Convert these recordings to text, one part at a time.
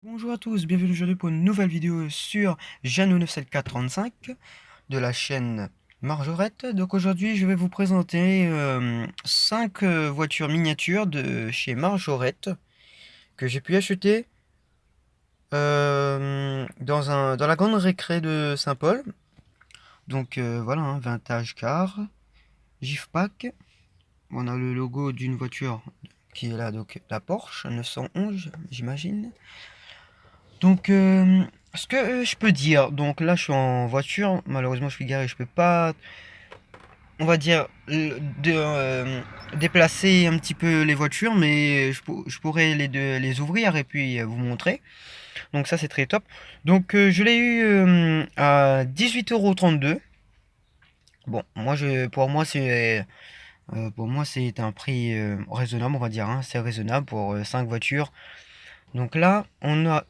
Bonjour à tous, bienvenue aujourd'hui pour une nouvelle vidéo sur Jeannot97435 de la chaîne Marjorette. Donc aujourd'hui je vais vous présenter 5 voitures miniatures de chez Marjorette que j'ai pu acheter dans la grande récré de Saint-Paul. Donc voilà, vintage car, GIF pack. On a le logo d'une voiture qui est là, donc la Porsche 911 j'imagine. Donc, ce que je peux dire, donc là je suis en voiture, malheureusement je suis garé, je peux pas, on va dire, déplacer un petit peu les voitures, mais je pourrais les ouvrir et puis vous montrer. Donc ça c'est très top. Donc je l'ai eu à 18,32 €. Bon, pour moi c'est un prix raisonnable, on va dire, hein. C'est raisonnable pour 5 voitures. Donc là, on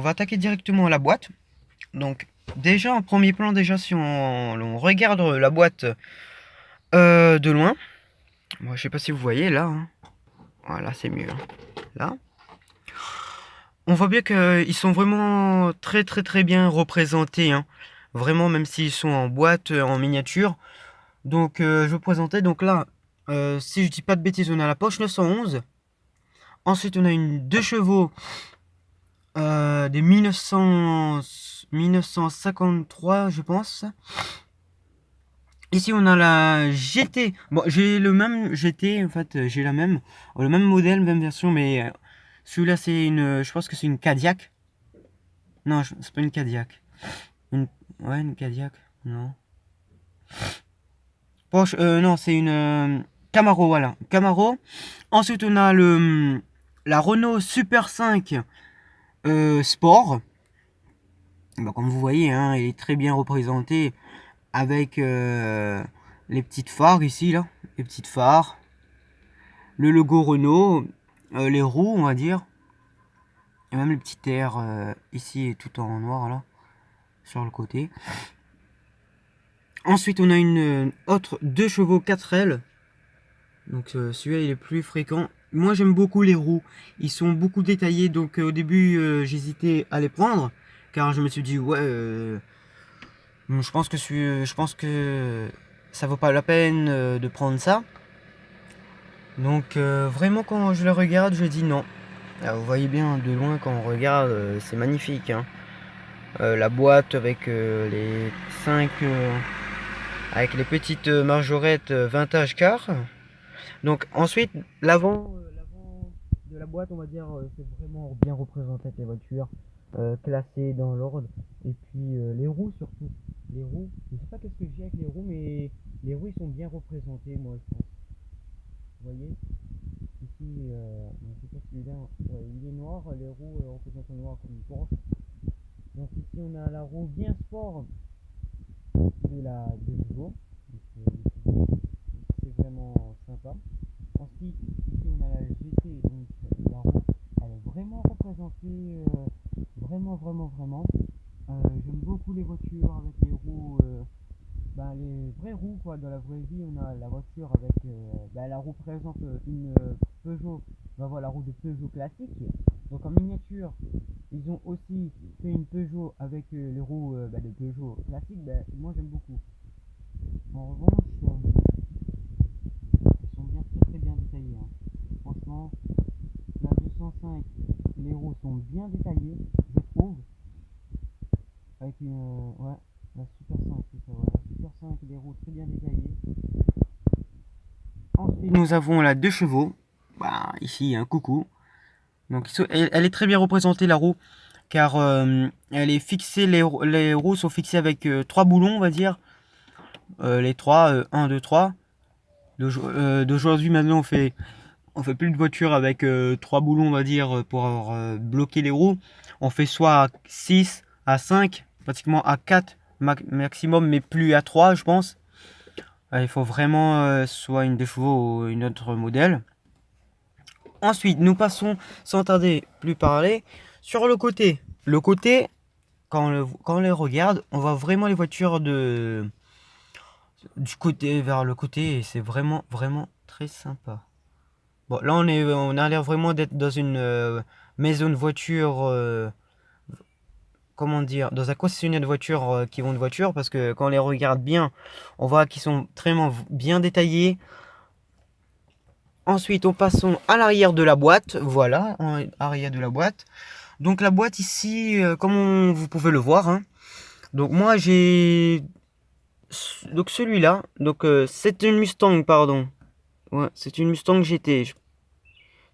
va attaquer directement la boîte. Donc déjà en premier plan, déjà si on regarde la boîte de loin, moi je sais pas si vous voyez là, hein. Voilà c'est mieux, hein. Là, on voit bien qu'ils sont vraiment très bien représentés, hein. Vraiment, même s'ils sont en boîte, en miniature. Donc je vais vous présenter, donc là, si je dis pas de bêtises, on a la Porsche 911. Ensuite on a une 2 chevaux des 1953 je pense. Ici on a la GT. Bon, j'ai le même GT en fait, j'ai le même modèle, même version, mais celui-là c'est je pense que c'est une Cadillac. Non, c'est pas une Cadillac. Ouais, une Cadillac. Non. Porsche, non, c'est une Camaro, voilà, Camaro. Ensuite on a la Renault Super 5 Sport. Bon, comme vous voyez, hein, il est très bien représenté avec les petites phares ici là, les petites phares. Le logo Renault, les roues on va dire, et même les petits airs ici tout en noir là, sur le côté. Ensuite on a une autre 2 chevaux 4L, donc celui-là il est plus fréquent. Moi j'aime beaucoup les roues, ils sont beaucoup détaillés, donc au début j'hésitais à les prendre, car je me suis dit ouais, je pense que ça vaut pas la peine de prendre ça. Donc vraiment quand je le regarde je dis non. Alors, vous voyez bien de loin quand on regarde, c'est magnifique, hein. La boîte avec les 5 avec les petites margerettes vintage car. Donc ensuite l'avant de la boîte, on va dire, c'est vraiment bien représenté avec les voitures classées dans l'ordre. Et puis les roues surtout, les roues, je sais pas qu'est-ce que j'ai avec les roues, mais les roues ils sont bien représentés, moi je pense. Vous voyez ici, je sais pas celui-là, ouais, il est noir, les roues représentent en noir comme une Porsche. Donc ici on a la roue bien sport de la 2 chevaux. C'est vraiment sympa. Ensuite, ici on a la GT, donc la roue, elle est vraiment représentée, vraiment. J'aime beaucoup les voitures avec les roues, les vraies roues quoi. Dans la vraie vie, on a la voiture avec, la roue présente une Peugeot, voilà, la roue de Peugeot classique. Donc en miniature, ils ont aussi fait une Peugeot avec les roues de Peugeot classique. Moi j'aime beaucoup. En revanche, ils sont très bien détaillés, hein. Franchement, la 205, les roues sont bien détaillées, je trouve. Avec une, ouais, la Super 5, c'est ça, ouais, la Super 5, les roues très bien détaillées. Ensuite, nous avons la 2 chevaux. Bah, ici, un coucou. Donc, elle est très bien représentée, la roue, car elle est fixée, les roues sont fixées avec 3 boulons, on va dire. Les 3, 1, 2, 3. D'aujourd'hui, maintenant, on fait plus de voiture avec 3 boulons, on va dire, pour bloquer les roues. On fait soit à 6, à 5, pratiquement à 4 maximum, mais plus à 3, je pense. Il faut vraiment soit une 2 chevaux ou une autre modèle. Ensuite, nous passons, sans tarder plus parler, sur le côté. Le côté, quand on les regarde, on voit vraiment les voitures du côté vers le côté, et c'est vraiment très sympa. Bon, là on a l'air vraiment d'être dans une maison de voiture, comment dire, dans un concessionnaire de voitures qui vendent de voitures, parce que quand on les regarde bien, on voit qu'ils sont très bien détaillés. Ensuite, on passe à l'arrière de la boîte. Voilà, arrière de la boîte. Donc la boîte ici, comme vous pouvez le voir, hein. Donc moi j'ai donc celui-là. Donc c'est une Mustang, pardon. Ouais, c'est une Mustang GT.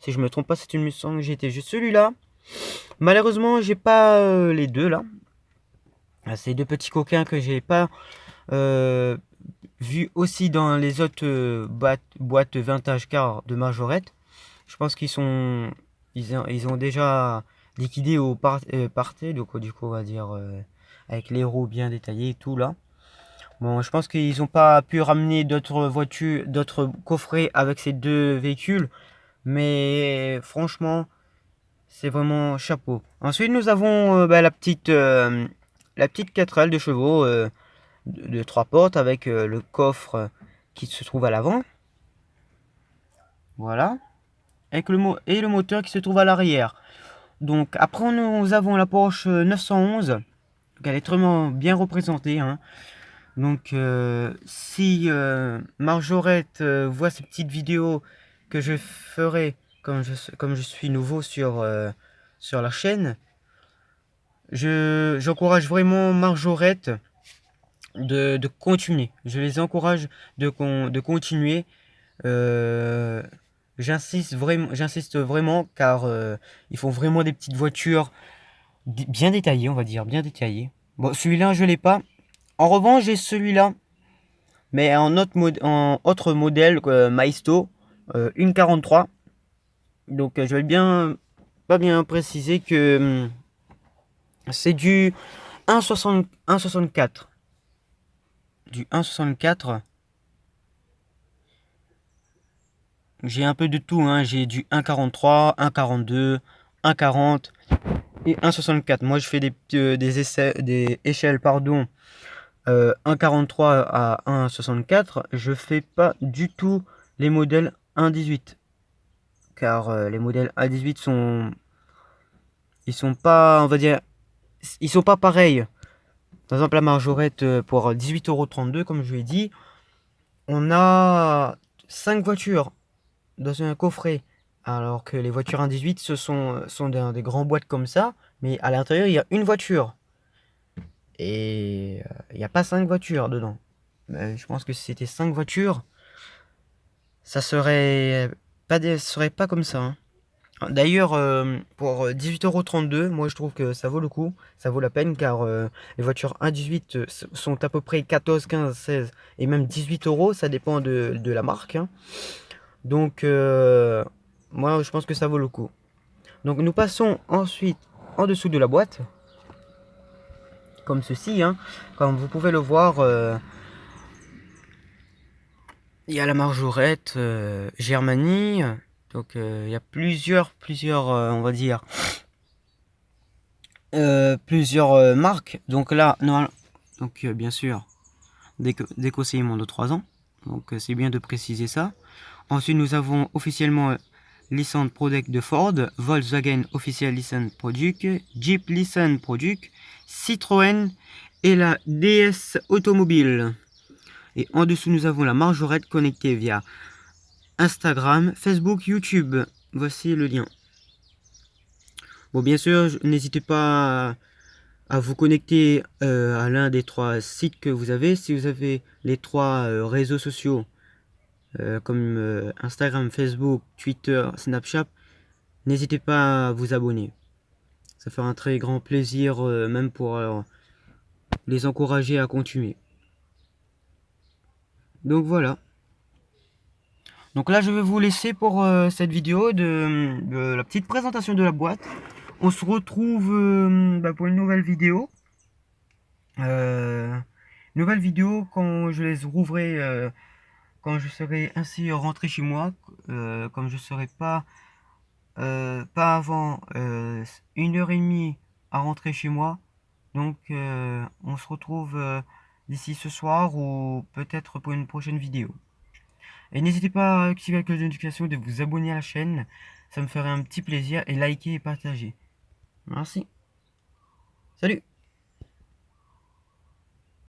Si je me trompe pas, c'est une Mustang GT. J'ai celui-là. Malheureusement, j'ai pas les deux là. C'est deux petits coquins que j'ai pas euh, vu aussi dans les autres boîtes vintage car de Majorette. Je pense ils ont déjà liquidé au parté, donc du coup on va dire avec les roues bien détaillées et tout là. Bon, je pense qu'ils n'ont pas pu ramener d'autres voitures, d'autres coffrets avec ces deux véhicules, mais franchement, c'est vraiment chapeau. Ensuite, nous avons la petite 4L de chevaux de 3 portes avec le coffre qui se trouve à l'avant. Voilà. Avec et le moteur qui se trouve à l'arrière. Donc après nous avons la Porsche 911. Donc, elle est vraiment bien représentée, hein. Donc si Marjorette voit ces petites vidéos que je ferai comme je suis nouveau sur la chaîne, j'encourage vraiment Marjorette de continuer. Je les encourage de continuer. Euh, j'insiste vraiment car ils font vraiment des petites voitures bien détaillées, on va dire, bien détaillées. Bon, celui-là, je l'ai pas. En revanche, j'ai celui-là, mais en autre modèle, Maisto, une 43. Donc, je vais pas bien préciser que c'est du 1,64. Du 1,64. J'ai un peu de tout, hein. J'ai du 1,43, 1,42, 1,40 et 1,64. Moi, je fais des échelles, pardon, 1,43 à 1,64. Je fais pas du tout les modèles 1,18. Car les modèles 1,18 ils sont pas, on va dire, ils sont pas pareils. Par exemple, la Marjorette pour 18,32 €, comme je l'ai dit, on a 5 voitures dans un coffret. Alors que les voitures 1,18 sont dans des grandes boîtes comme ça, mais à l'intérieur, il y a une voiture. Et il n'y a pas 5 voitures dedans. Je pense que si c'était 5 voitures, ça serait pas comme ça, hein. D'ailleurs, pour 18,32 €, moi je trouve que ça vaut le coup, ça vaut la peine car les voitures 1,18 sont à peu près 14, 15, 16 et même 18 €, ça dépend de la marque, hein. Donc, moi je pense que ça vaut le coup. Donc, nous passons ensuite en dessous de la boîte, comme ceci, hein. Comme vous pouvez le voir, il y a la Marjorette Germanie. Donc il y a plusieurs on va dire, plusieurs marques. Donc là, non, donc bien sûr, déconseillement de 3 ans. Donc c'est bien de préciser ça. Ensuite, nous avons officiellement Licence Product de Ford, Volkswagen Official License Product, Jeep License Product, Citroën et la DS Automobile. Et en dessous, nous avons la Marjorette connectée via Instagram, Facebook, YouTube. Voici le lien. Bon, bien sûr, n'hésitez pas à vous connecter à l'un des 3 sites que vous avez. Si vous avez les 3 réseaux sociaux comme Instagram, Facebook, Twitter, Snapchat, n'hésitez pas à vous abonner. Ça fera un très grand plaisir, même pour les encourager à continuer. Donc voilà. Donc là, je vais vous laisser pour cette vidéo de la petite présentation de la boîte. On se retrouve pour une nouvelle vidéo. Nouvelle vidéo quand je les rouvrai, quand je serai ainsi rentré chez moi, comme je serai pas avant 1h30 à rentrer chez moi. Donc on se retrouve d'ici ce soir ou peut-être pour une prochaine vidéo. Et n'hésitez pas à activer la cloche de notification, de vous abonner à la chaîne. ça me ferait un petit plaisir, et liker et partager. Merci. Salut!